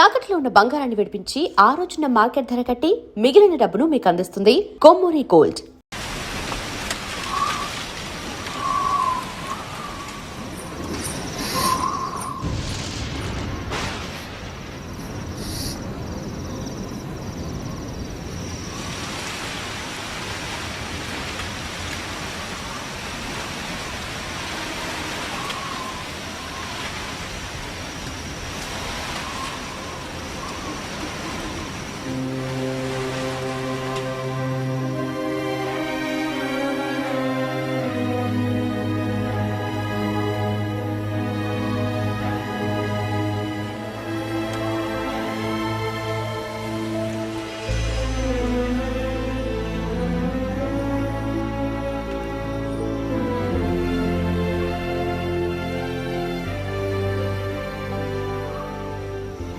తాకట్లో ఉన్న బంగారాన్ని విడిపించి ఆ రోజున మార్కెట్ ధర కట్టి మిగిలిన డబ్బును మీకు అందిస్తుంది కొమ్మూరి గోల్డ్.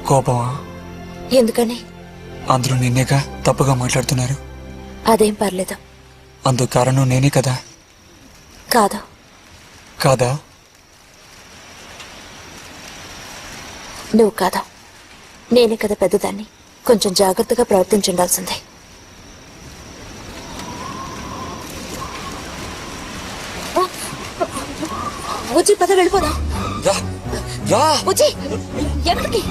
కోపమా? ఎందుకని? అందరూ నిన్నేగా తప్పుగా మాట్లాడుతున్నారు. అదేం పర్లేదు. అందుకు కారణం నేనే కదా? కాదు. కాదా? నువ్వు కాదా, నేనే కదా పెద్దదాన్ని. కొంచెం జాగ్రత్తగా ప్రవర్తించుండాల్సిందే. బుజ్జి పద వెళ్ళిపోదా. బుజ్జి ఎక్కడికి?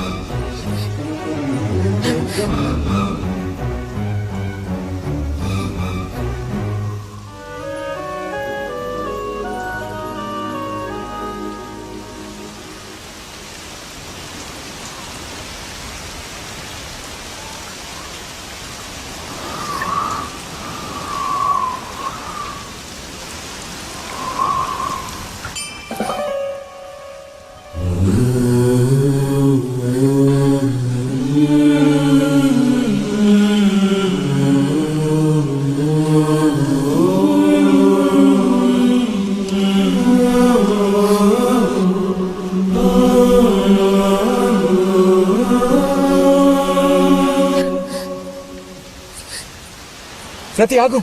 ప్రతి ఆగు.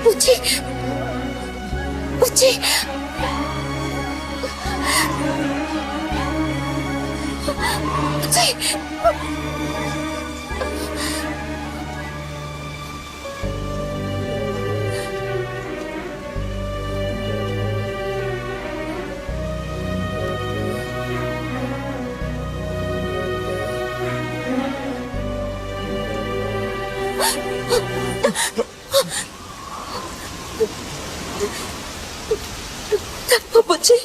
బుజ్జి బుజ్జి బుజ్జి బుజ్జి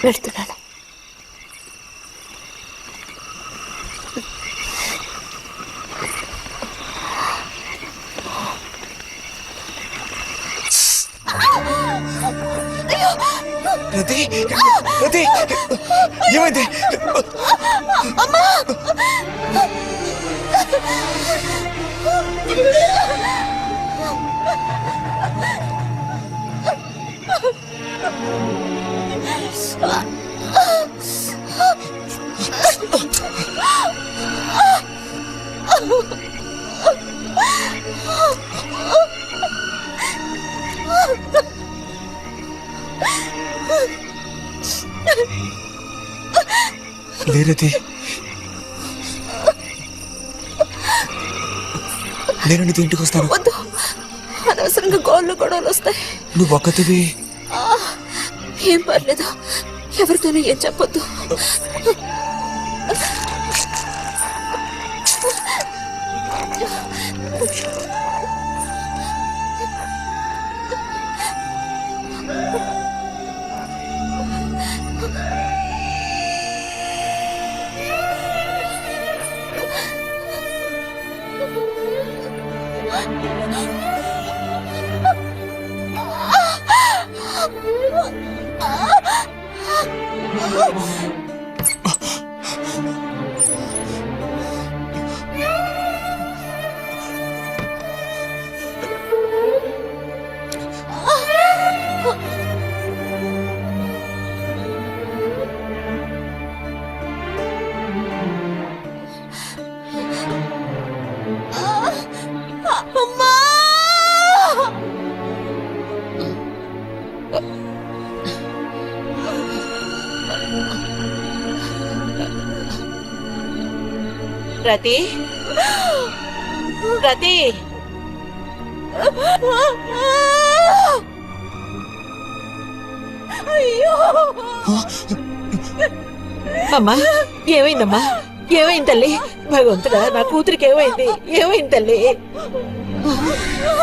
వెళ్తున్నాను. రతి రతి ఏమైంది? లేరతి, నేను నీతో ఇంటికి వస్తాను. వద్దు, అనవసరంగా గోళ్ళు గొడవలు వస్తాయి. నువ్వు ఒక్కతివి. ఏం పర్లేదు, ఎవరితోనూ ఏం చెప్పొద్దు. రతి, రతి, అమ్మా ఏమైందమ్మా? ఏమైంది తల్లి? భగవంతుడా, నా కూతురికి ఏమైంది? ఏమైంది తల్లి?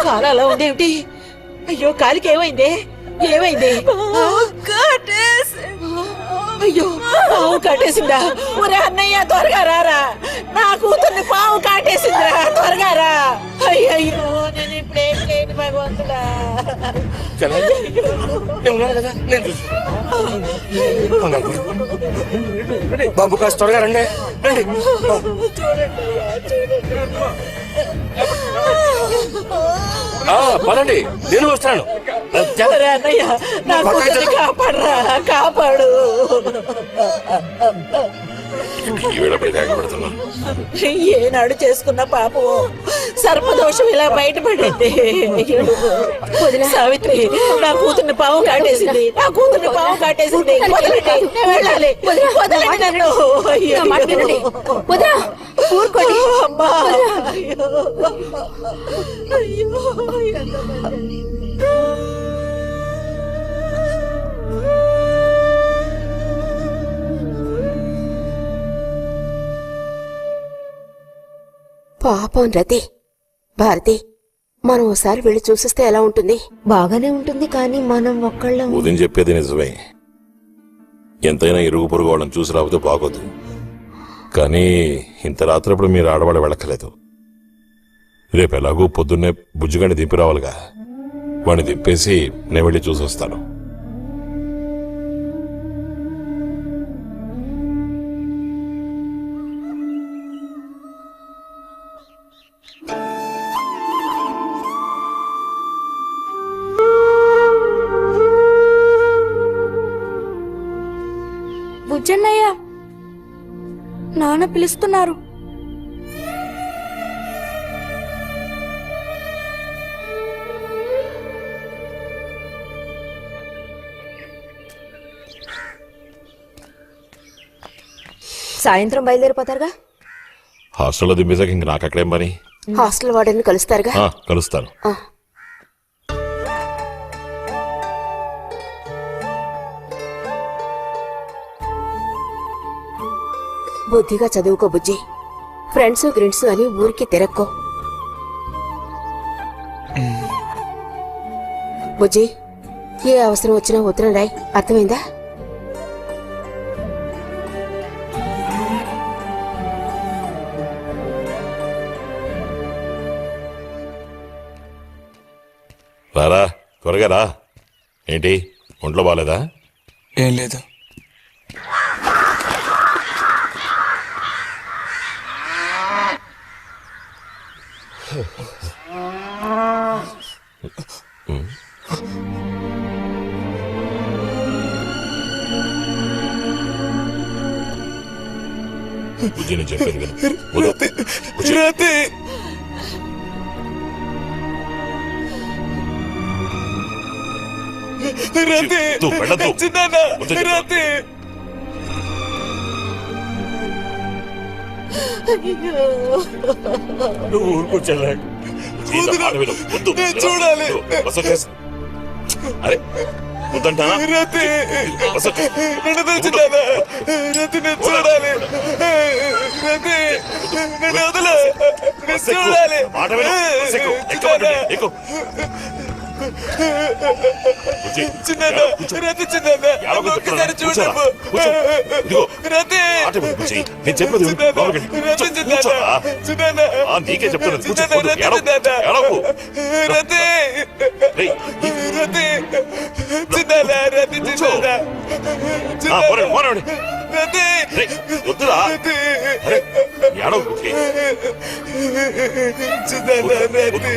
కాలు అలా ఉందేమిటి? అయ్యో, కాలికి ఏమైంది? ఏమైంది? అయ్యో, పాము కాటేసిందా? ఒరే అన్నయ్య, త్వరగా రారా, నా కూతుర్ని పాము కాటేసిందిరా, త్వరగా రా. అయ్యో, నేను ఇప్పుడేం చేయను భగవంతుడా. బాబు కాస్త త్వరగా రండి, రండి. పదండి, నేను వస్తాను. అన్నయ్య, నా కూతుర్ని కాపాడరా, కాపాడు. ఏనాడు చేసుకున్న పాపం సర్పదోషం ఇలా బయటపడింది. సావిత్రి, నా కూతుర్ని పాము కాటేసింది, నా కూతుర్ని పాము కాటేసింది. వెళ్ళాలి, వదలండి నన్ను. అమ్మా, అయ్యో. పాపం రతి. భారతి, మనం ఒకసారి వెళ్ళి చూసిస్తే ఎలా ఉంటుంది? బాగానే ఉంటుంది కానీ మనం ఒక్కళ్ళం. ఉదయం చెప్పేది నిజమే. ఎంతైనా ఇరుగు పొరుగు వాళ్ళని చూసి రాకపోతే బాగోదు. కానీ ఇంత రాత్రప్పుడు మీరు ఆడవాళ్ళు వెళ్ళక్కలేదు. రేపు ఎలాగూ పొద్దున్నే బుజ్జిగాని దింపి రావాలిగా. వాడిని దింపేసి నేను వెళ్ళి చూసి వస్తాను. బుజ్జన్నయ్య, నాన్న పిలుస్తున్నారు. సాయంత్రం బయలుదేరిపోతారుగా? హాస్టల్లో దింపేసాక ఇంక నాకు అక్కడేం పని? హాస్టల్ వార్డెన్ కలుస్తారుగా? కలుస్తాను. బుద్ధిగా చదువుకో బుజ్జి. ఫ్రెండ్స్ గ్రిండ్స్ అని ఊరికి తిరక్కో. బుజ్జి, ఏ అవసరం వచ్చినా ఉత్తరం రాయ్, అర్థమైందా? రారా, త్వరగా రా. ఏంటి, ఒంట్లో బాగాలేదా? ఏం లేదు. బుజ్జి, నేను చెప్పేది విను. వద్దు. బుజ్జి. రతి, రతి, నువ్వు వెళ్ళొద్దు. చిన్నాన్న, వద్దు చెప్పు. రతి. నువ్వు ఊరుకొచ్చేలా వద్దు. నేను చూడాలి. అరే వద్దంటానా? రతి, నన్ను తెచ్చినానా? రతి, నేను చూడాలి. రతి, నేను వదల. నేను చూడాలి. మాట విను. ఎక్కు. ఎక్కు. చిన్నాన్న, రతి, చిన్నాన్న, ఒక్కసారి చూడము. రతి, నేను చెప్పేది విను. లోపలికి వెళ్ళు. రతి, కూర్చోరా. చిన్నాన్న, నీకే చెప్తాను. కూర్చో. చిన్నాన్న, రతి, ఏడవకు. రతి, రేయ్, రతి, చిన్నాన్న, రతి, చిన్నాన్న, పోరాడు. రతి, వద్దురా. రతి, అరే, ఏడవకు. చిన్నాన్న, రతి.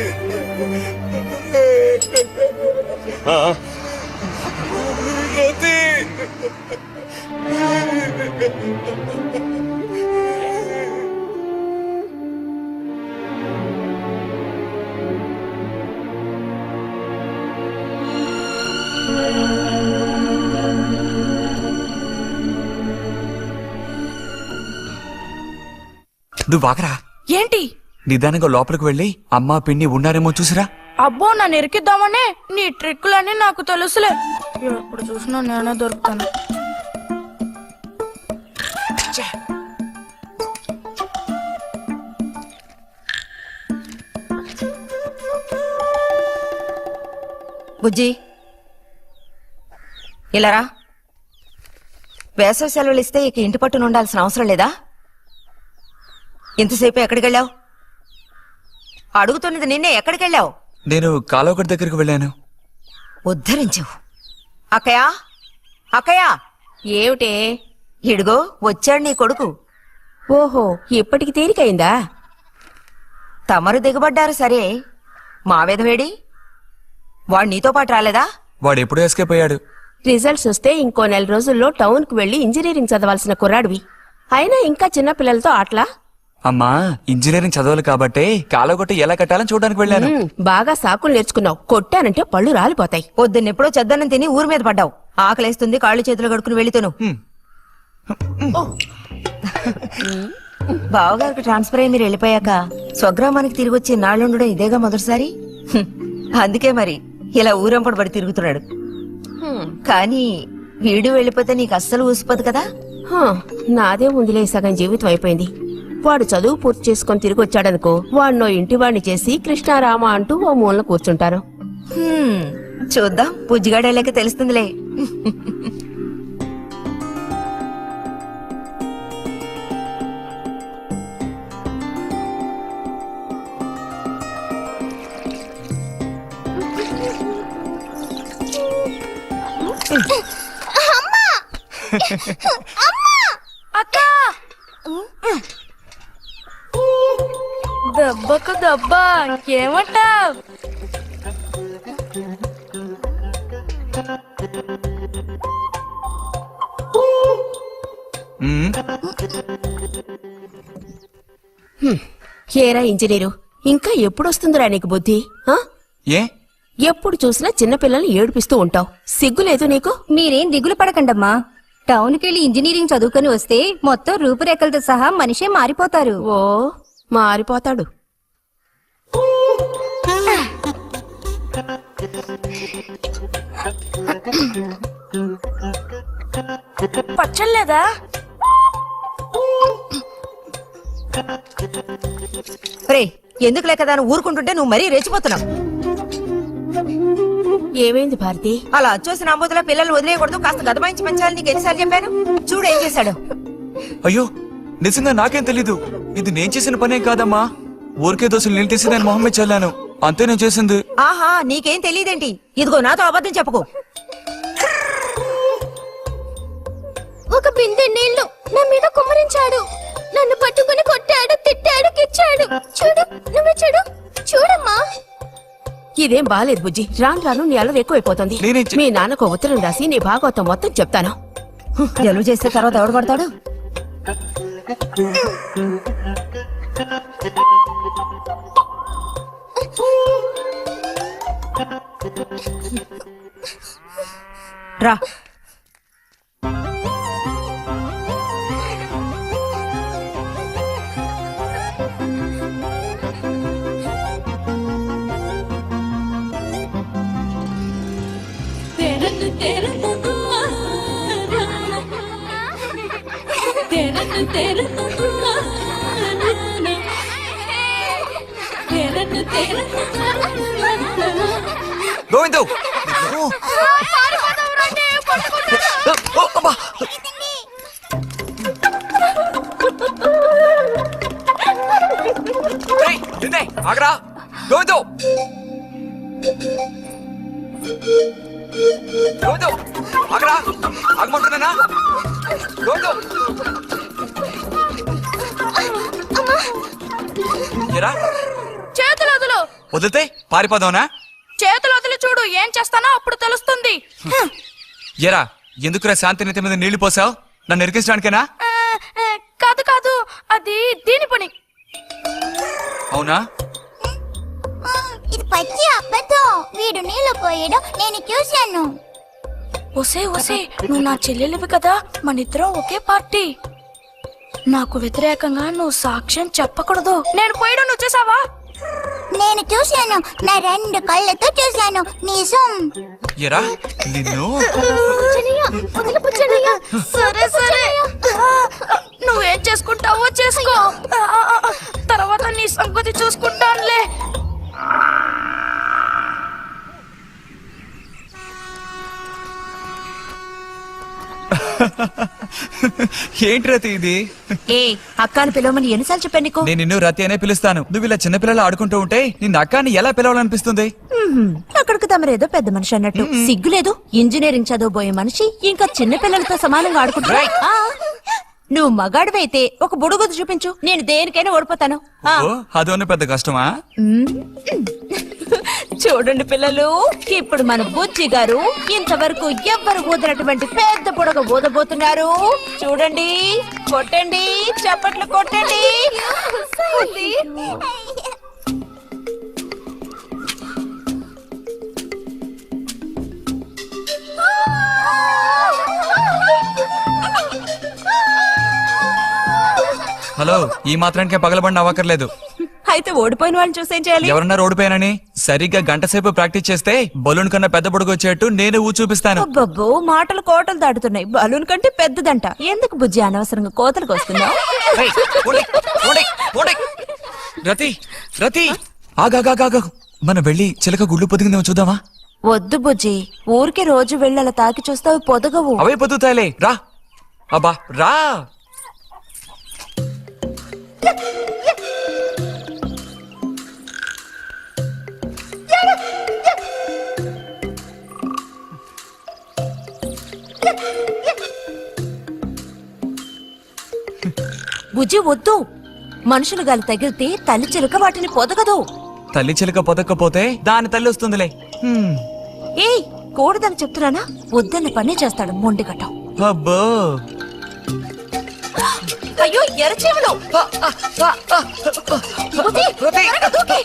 రతి, నువ్వు ఆగరా. ఏంటి? నిదానంగా లోపలికి వెళ్ళి అమ్మా పిన్ని ఉన్నారేమో చూసిరా. అబ్బో, నన్ను ఇరికిద్దామని నీ ట్రిక్కులన్నీ నాకు తెలుసులే. ఎప్పుడు చూసినా నేనే దొరుకుతాను. బుజ్జి, ఇలారా. వేసవి సెలవులు ఇస్తే ఇక ఇంటి పట్టున ఉండాల్సిన అవసరం లేదా? ఇంతసేపు ఎక్కడికి వెళ్ళావు? అడుగుతున్నది నిన్నే. ఎక్కడికి వెళ్ళావు? నేను కాలువగడ్డ దగ్గరికి వెళ్ళాను. ఉద్ధరించావు. అక్కయ్యా, అక్కయ్యా. ఏమిటే? ఇడుగో వచ్చాడు నీ కొడుకు. ఓహో, ఇప్పటికి తేలికైందా? తమరు దిగబడ్డారు సరే, మా వేడి వాడు నీతో పాటు రాలేదా? వాడు ఎప్పుడూ ఎస్కేప్ అయ్యాడు. రిజల్ట్స్ వస్తే ఇంకో 4 రోజుల్లో టౌన్ కు వెళ్లి ఇంజనీరింగ్ చదవాల్సిన కుర్రాడివి. అయినా ఇంకా చిన్న పిల్లలతో ఆటలా? అమ్మా, ఇంజనీరింగ్ చదవాలి కాబట్టే కాలువగొట్ట ఎలా కట్టాలని చూడడానికి వెళ్ళాను. బాగా సాకులు నేర్చుకున్నావు. కొట్టానంటే పళ్ళు రాలిపోతాయి. పొద్దున్నెప్పుడో చెద్దన్నం తిని ఊరి మీద పడ్డావు. ఆకలేస్తుంది, కాళ్ళు చేతులు కడుకుని వెళ్ళితేను. బావగారికి ట్రాన్స్ఫర్ అయ్యి మీరు వెళ్ళిపోయాక స్వగ్రామానికి తిరిగి వచ్చి నాళ్ళుండడం ఇదేగా మొదటిసారి. అందుకే మరి ఇలా ఊరంపడి పడి తిరుగుతున్నాడు. కానీ వీడు వెళ్ళిపోతే నీకు అస్సలు ఊసిపోదు కదా. నాదే ఉందిలే, సగం జీవితం అయిపోయింది. వాడు చదువు పూర్తి చేసుకొని తిరిగి వచ్చాడనుకో వాడినో ఇంటి వాడిని చేసి కృష్ణారామ అంటూ ఓ మూలన కూర్చుంటారు. చూద్దాం, బుజ్జిగాడేలేక తెలుస్తుందిలే. అక్క దెబ్బకు దెబ్బ ఏమంటావ్? ఏరా ఇంజనీరు, ఇంకా ఎప్పుడొస్తుందిరా నీకు బుద్ధి? ఆ? ఏ ఎప్పుడు చూసినా చిన్నపిల్లల్ని ఏడిపిస్తూ ఉంటావు. సిగ్గులేదు నీకు? మీరేం దిగులు పడకండమ్మా. టౌన్కి వెళ్ళి ఇంజనీరింగ్ చదువుకొని వస్తే మొత్తం రూపురేఖలతో సహా మనిషే మారిపోతారు. ఓ మారిపోతాడు. పచ్చలేదా? రే, ఎందుకు లేక దాన్ని ఊరుకుంటుంటే నువ్వు మరీ రెచ్చిపోతున్నావు. ఏమైంది భారతి? అలా చూసిన అంబుతుల పిల్లలు వదిలేయకూడదు, కాస్త గదమాయించి పెంచాలని నీకు ఎన్నిసార్లు చెప్పాను? చూడు ఏం చేశాడు. అయ్యో నిజంగా నాకేం తెలీదు. ఇది నేను చేసిన పనేం కాదమ్మా. ఊరికే దోశలు నీళ్ళు తీసి నేను మొహమ్మే చల్లాను, అంతే నేను చేసింది. ఆహా, నీకేం తెలియదేంటి? ఇదిగో నాతో అబద్ధం చెప్పుకో. ఒక బిందె నీళ్లు నా మీద కుమ్మరించాడు. నన్ను పట్టుకుని కొట్టాడు, తిట్టాడు, కిచ్చాడు. చూడు, నువ్వు చూడు, చూడమ్మా. ఇదేం బాలేదు బుజ్జి. రాను రాను నీ అల్లరి ఎక్కువైపోతుంది. నేనేం చే- మీ నాన్నకు ఉత్తరం రాసి నీ భాగవతం మొత్తం చెప్తాను. జలుబు చేస్తే తర్వాత ఎవడు పడతాడు? రా. గోవిందు ఆగరా గోవిందు. గోవిందు ఆగరా, ఆగమంటున్నానా? గోవిందు ఎరా చేతులు వదులు. వదిలితే పారిపోదావునా? చేతులు వదిలి చూడు, ఏం చేస్తానో అప్పుడు తెలుస్తుంది. ఎరా ఎందుకురా శాంతినేత మీద నీళ్లు పోసావు? నన్ను ఎరికించడానికేనా? కాదు కాదు, అది దీని పని. అవునా? ఇది పచ్చి అబద్ధం. వీడు నీళ్లు పోయడం నేను చూశాను. ఒసే ఒసే, నువ్వు నా చెల్లెలివి కదా, మన ఇద్దరం ఒకే పార్టీ. నాకు వ్యతిరేకంగా నువ్వు సాక్ష్యం చెప్పకూడదు. నేను పోయడం నువ్వు చేసావా? నేను చూశాను, నా 2 కళ్ళతో చూశాను. నిజం. ఎరా నిన్ను సరే సరే, నువ్వేం చేసుకుంటావో చేసుకో. తర్వాత నీ సంగతి చూసుకుంటానులే. ఏంటి రతి ఇది? ఏ అక్కాని పిలవమని ఎన్నిసార్లు చెప్పాను నీకు? నేను నిన్ను రతి అనే పిలుస్తాను. నువ్వు ఇలా చిన్నపిల్లలు ఆడుకుంటూ ఉంటే నిన్న అక్కాని ఎలా పిలవాలనిపిస్తుంది? అక్కడికి తమరేదో పెద్ద మనిషి అన్నట్టు. సిగ్గులేదు? ఇంజనీరింగ్ చదవబోయే మనిషి ఇంకా చిన్న పిల్లలతో సమానంగా ఆడుకుంటున్నా. నువ్వు మగాడివైతే ఒక బుడుగుద్దు చూపించు, నేను దేనికైనా ఓడిపోతాను. ఓ అదోనే పెద్ద కష్టమా? చూడండి పిల్లలు, ఇప్పుడు మన బుజ్జి గారు ఇంతవరకు ఎవ్వరు ఊదినటువంటి పెద్ద బుడగ ఊదబోతున్నారు. చూడండి, కొట్టండి, చప్పట్లు కొట్టండి. హలో, ఈ మాత్రానికే పగలబండి అవ్వక్కర్లేదు. అయితే ఓడిపోయిన వాళ్ళని చూసేం చేయాలి? ఎవరన్నా ఓడిపోయానని సరిగ్గా గంట సేపు ప్రాక్టీస్ చేస్తే బలూన్ కన్నా పెద్ద పొడుగు వచ్చేట్టు నేనే ఊ చూపిస్తాను. అబ్బబ్బో, మాటలు కోటలు దాటుతున్నాయి. బలూన్ కంటే పెద్దదంట. ఎందుకు బుజ్జి అనవసరంగా కోతలకు వస్తున్నావు? ఏయ్, పోండి, పోండి, పోండి. రతి రతి ఆగాగాగా మనం వెళ్ళి చిలక గుళ్ళు పొదిగిందేమో చూద్దామా? వద్దు బుజ్జి, ఊరికే రోజు వెళ్ళి అలా తాకి చూస్తావు, పొదగవు. అవే పొద్దుతాయిలే, రా. అబ్బా రా. బుజ్జి వద్దు, మనుషులు గాలి తగిలితే తల్లి చిలుక వాటిని పొదగదు. తల్లి చిలక పొదక్కపోతే దాని తల్లి వస్తుందిలే. ఏయ్, కూడదని చెప్తున్నానా? వద్దన్న పని చేస్తాడు మొండిగట్టం. అబ్బో అయ్యో, ఎర్రచీమలు! బుజ్జి, త్వరగా దూకి.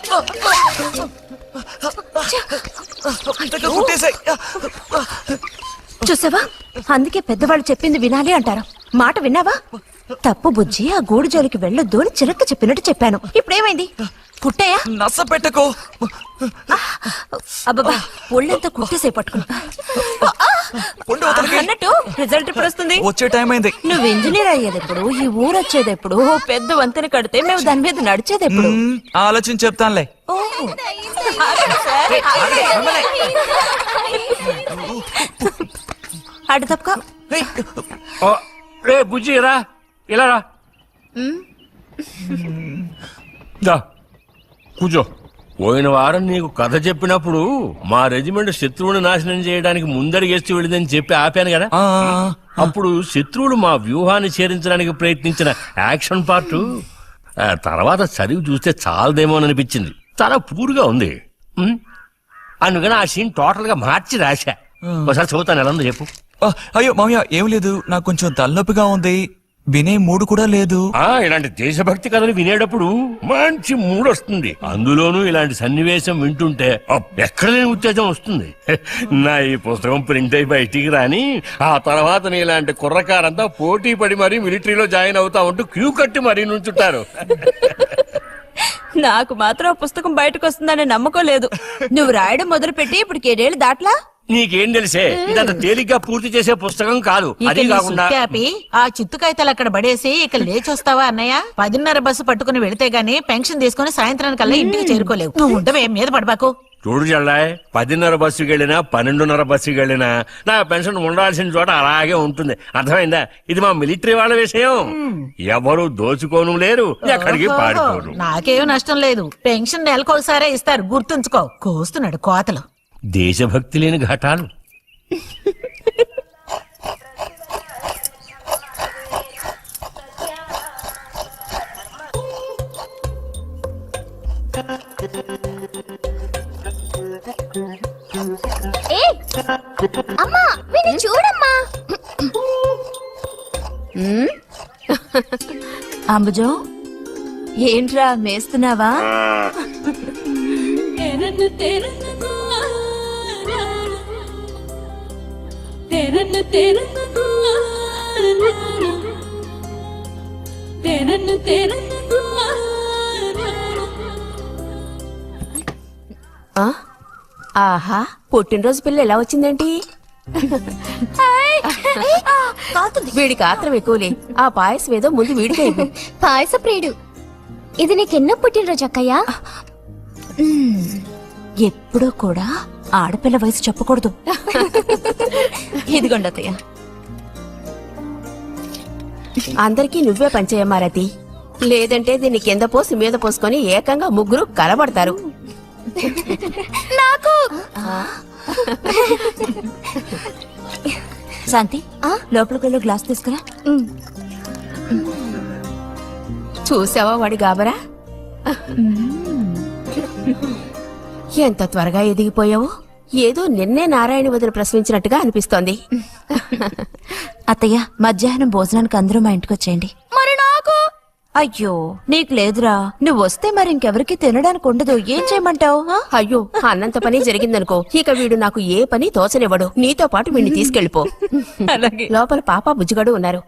కుట్టేసాయి. చూసావా, అందుకే పెద్దవాళ్ళు చెప్పింది వినాలి అంటారు. మాట విన్నావా? తప్పు బుజ్జి, ఆ గూడు జోలికి వెళ్ళొద్దు అని చిలక చెప్పినట్టు చెప్పాను. ఇప్పుడేమైంది? కుట్టాయా? నచ్చ పెట్టుకో. అబ్బబ్బా, ఒళ్ళంతా కుట్టేసే పట్టుకున్నా. ఉండు అవతలకి. అన్నట్టు రిజల్ట్ ఇప్పుడు వస్తుంది. వచ్చే టైం అయింది. నువ్వు ఇంజనీర్ అయ్యేది ఎప్పుడు? ఈ ఊరు వచ్చేది ఎప్పుడు? పెద్ద వంతెన కడితే మేము దాని మీద నడిచేది ఎప్పుడు? ఆలోచించి చెప్తానులే. ఓ, ఆగండి సార్, ఆగండి. అటు తప్పక. రే బుజ్జి రా, ఇలా రా. దా, కూర్చో. పోయిన వారం నీకు కథ చెప్పినప్పుడు మా రెజిమెంట్ శత్రువుని నాశనం చేయడానికి ముందడిగేస్తూ వెళ్ళిందని చెప్పి ఆపాను కదా. అప్పుడు శత్రువులు మా వ్యూహాన్ని చేరించడానికి ప్రయత్నించిన యాక్షన్ పార్ట్ తర్వాత చదివి చూస్తే చాలదేమో అని అనిపించింది. చాలా పూర్గా ఉంది. అందుకని ఆ సీన్ టోటల్ గా మార్చి రాశా. ఒకసారి చదువుతాను, ఎలా ఉందో చెప్పు. అయ్యో మామయ్య, ఏం లేదు, నాకు కొంచెం తలనొప్పిగా ఉంది. వినే మూడు కూడా లేదు. ఇలాంటి దేశభక్తి కథలు వినేటప్పుడు మంచి మూడ్ వస్తుంది. అందులోనూ ఇలాంటి సన్నివేశం వింటుంటే ఎక్కడ లేని ఉత్తేజం వస్తుంది. నా ఈ పుస్తకం ప్రింట్ అయి బయటికి రాని ఆ తర్వాత నీ ఇలాంటి కుర్రకారంతా పోటీ పడి మరీ మిలిటరీలో జాయిన్ అవుతా ఉంటూ క్యూ కట్టి మరీ నుంచుంటారు. నాకు మాత్రం ఆ పుస్తకం బయటకు వస్తుందనే నమ్మకం లేదు. నువ్వు రాయడం మొదలు పెట్టి ఇప్పుడు 7 దాట్లా. నీకేం తెలిసే, ఇదంత తేలిగ్గా పూర్తి చేసే పుస్తకం కాదు. అది కాకుండా ఆ చిత్తు కాగితాలు అక్కడ పడేసి ఇక లేచొస్తావా అన్నయ్య? 10:30 బస్సు పట్టుకుని వెళితే గానీ పెన్షన్ తీసుకుని సాయంత్రానికల్లా ఇంటికి చేరుకోలేవు. నువ్వు ఉండవే, మీద పడబాకు. చూడు జల్లాయ్, 10:30 బస్సుకి వెళ్ళినా 12:30 బస్సుకి వెళ్ళినా నా పెన్షన్ ఉండాల్సిన చోట అలాగే ఉంటుంది. అర్థమైందా? ఇది మా మిలిటరీ వాళ్ళ విషయం. ఎవరు దోచుకోను లేరు, ఎక్కడికి పారిపోరు. నాకేం నష్టం లేదు. పెన్షన్ నెలకొకసారే ఇస్తారు, గుర్తుంచుకో. కోస్తున్నాడు కోతలు. దేశభక్తి లేని ఘటాలు. అమ్మా, వీడిని చూడమ్మా. అంబుజం, ఏంట్రా మేస్తున్నావా? ఆహా, పుట్టినరోజు పిల్ల ఎలా వచ్చిందేంటి? వీడికి ఆత్రం ఎక్కువలే. ఆ పాయసం ఏదో ముందు వీడికే. పాయస ప్రియుడు. ఇది నీకెన్నో పుట్టినరోజు అక్కయ్యా? ఎప్పుడూ కూడా ఆడపిల్ల వయసు చెప్పకూడదు. ఇదిగోండి అత్తయ్య. అందరికీ నువ్వే పంచేయమ్మా రతి. లేదంటే దీన్ని కింద పోసి మీద పోసుకొని ఏకంగా ముగ్గురు కలబడతారు. నాకు శాంతి, లోపలికి వెళ్ళి గ్లాస్ తీసుకురా. చూసావా వాడి గాబరా? ఎంత త్వరగా ఎదిగిపోయావో. ఏదో నిన్నే నారాయణ వదిన ప్రశ్నించినట్టుగా అనిపిస్తోంది. అత్తయ్య, మధ్యాహ్నం భోజనానికి అందరూ మా ఇంటికి వచ్చేయండి. మరి నాకు? అయ్యో, నీకు లేదురా. నువ్వు వస్తే మరి ఇంకెవరికి తినడానికి ఉండదు. ఏం చేయమంటావు? అయ్యో, అన్నంత పని జరిగిందనుకో, ఇక వీడు నాకు ఏ పని తోచనివ్వడు. నీతో పాటు వీడిని తీసుకెళ్లిపో. లోపల పాప బుజ్జిగాడు ఉన్నారు.